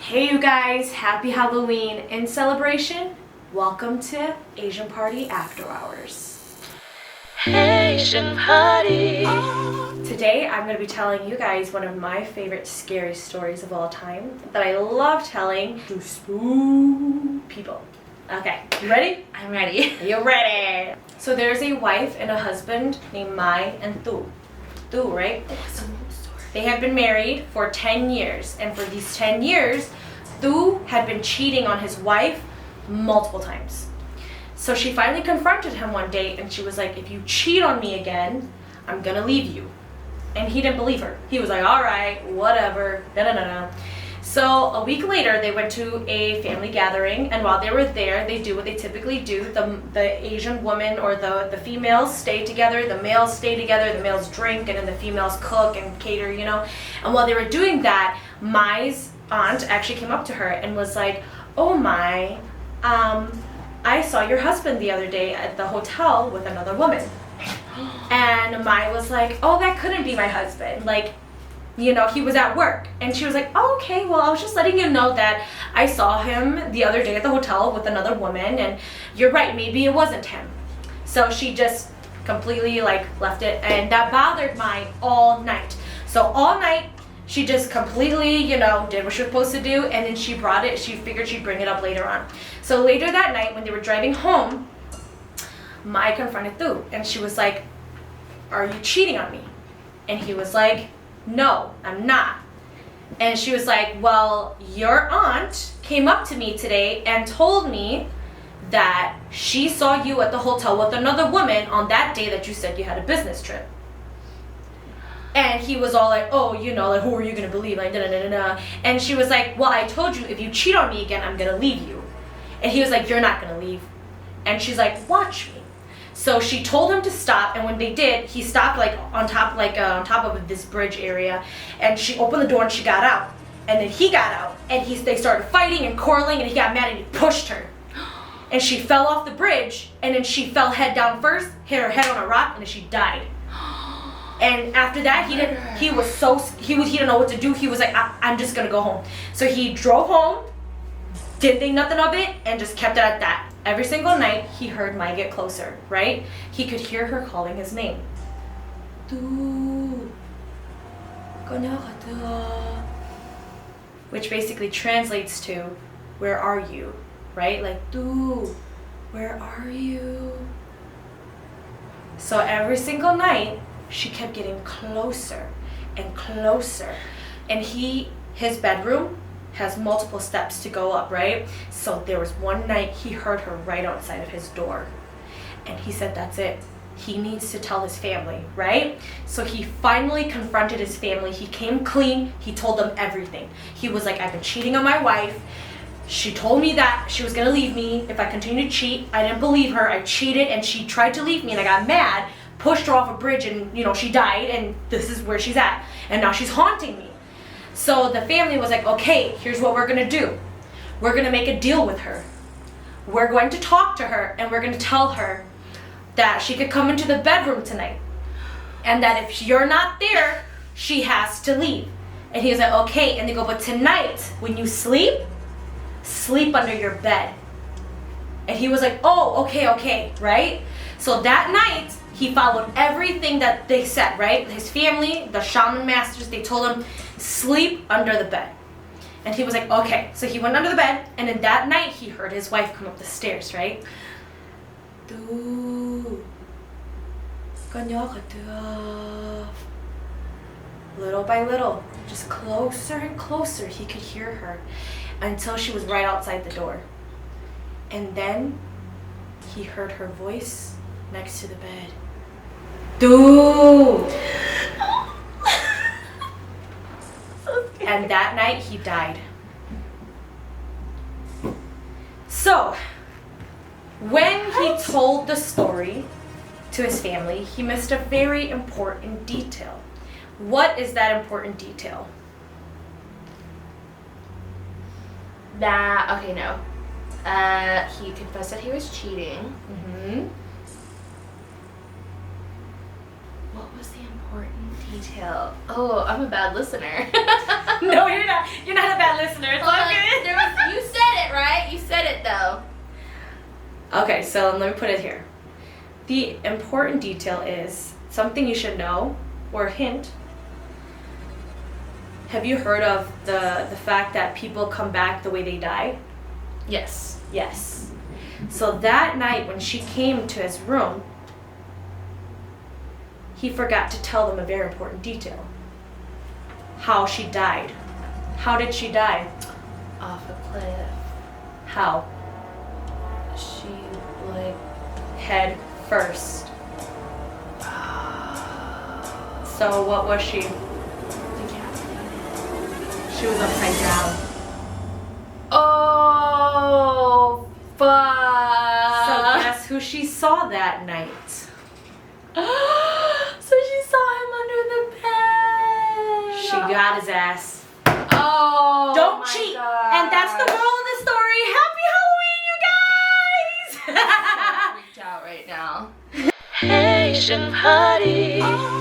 Hey you guys, happy Halloween. In celebration, welcome to Asian Party After Hours. Asian Party. Today I'm going to be telling you guys one of my favorite scary stories of all time that I love telling to spook people. Okay, you ready? I'm ready. You're ready. So there's a wife and a husband named Mai and Tu. Tu, right? They have been married for 10 years, and for these 10 years, Tu had been cheating on his wife multiple times. So she finally confronted him one day, and she was like, if you cheat on me again, I'm gonna leave you. And he didn't believe her. He was like, all right, whatever, no. So a week later, they went to a family gathering, and while they were there, they do what they typically do. The Asian woman or the females stay together, the males stay together, the males drink, and then the females cook and cater, you know. And while they were doing that, Mai's aunt actually came up to her and was like, oh Mai, I saw your husband the other day at the hotel with another woman. And Mai was like, oh, that couldn't be my husband. Like, you know, he was at work. And she was like, oh, okay, well, I was just letting you know that I saw him the other day at the hotel with another woman, and you're right, maybe it wasn't him. So she just completely like left it, and that bothered Mai all night. So all night, she just completely, you know, did what she was supposed to do, and then she brought it, she figured she'd bring it up later on. So later that night, when they were driving home, Mai confronted Tu, and she was like, are you cheating on me? And he was like, no, I'm not. And she was like, well, your aunt came up to me today and told me that she saw you at the hotel with another woman on that day that you said you had a business trip. And he was all like, oh, you know, like, who are you gonna believe? Like, da-da-da-da-da. And she was like, well, I told you, if you cheat on me again, I'm gonna leave you. And he was like, you're not gonna leave. And she's like, watch me. So she told him to stop, and when they did, he stopped like on top of this bridge area, and she opened the door and she got out. And then he got out, and they started fighting and quarreling, and he got mad and he pushed her. And she fell off the bridge, and then she fell head down first, hit her head on a rock, and then she died. And after that, he didn't know what to do. He was like, I'm just gonna go home. So he drove home, didn't think nothing of it, and just kept it at that. Every single night, he heard Mai get closer, right? He could hear her calling his name. Which basically translates to, where are you? Right? Like, Tu, where are you? So every single night, she kept getting closer and closer. And his bedroom has multiple steps to go up, right? So there was one night he heard her right outside of his door. And he said, that's it. He needs to tell his family, right? So he finally confronted his family. He came clean. He told them everything. He was like, I've been cheating on my wife. She told me that she was gonna leave me if I continued to cheat. I didn't believe her. I cheated, and she tried to leave me, and I got mad, pushed her off a bridge, and you know, she died, and this is where she's at. And now she's haunting me. So the family was like, okay, here's what we're gonna do. We're gonna make a deal with her. We're going to talk to her, and we're gonna tell her that she could come into the bedroom tonight, and that if you're not there, she has to leave. And he was like, okay. And they go, but tonight, when you sleep under your bed. And he was like, oh, okay, right? So that night, he followed everything that they said, right? His family, the shaman masters, they told him, sleep under the bed. And he was like, okay. So he went under the bed, and then that night, he heard his wife come up the stairs, right? Little by little, just closer and closer, he could hear her until she was right outside the door. And then he heard her voice next to the bed. Dude! And that night he died. So, when he told the story to his family, he missed a very important detail. What is that important detail? He confessed that he was cheating. Mm-hmm. What was the important detail? Oh, I'm a bad listener. No, you're not. You're not a bad listener. It's all good. Okay, so let me put it here. The important detail is something you should know, or a hint. Have you heard of the fact that people come back the way they die? Yes. Yes. So that night when she came to his room, he forgot to tell them a very important detail. How she died. How did she die? Off a cliff. How? She, like... Head first. So what was she? She was upside down. Oh, fuck. So guess who she saw that night? So she saw him under the bed. She got his ass. Oh, Don't my cheat. gosh. And that's the moral of the story. Happy Halloween, you guys! I'm so freaked out right now. 𝗔𝗀𝗏 𝗔𝗀𝗏 𝗔𝗀𝗏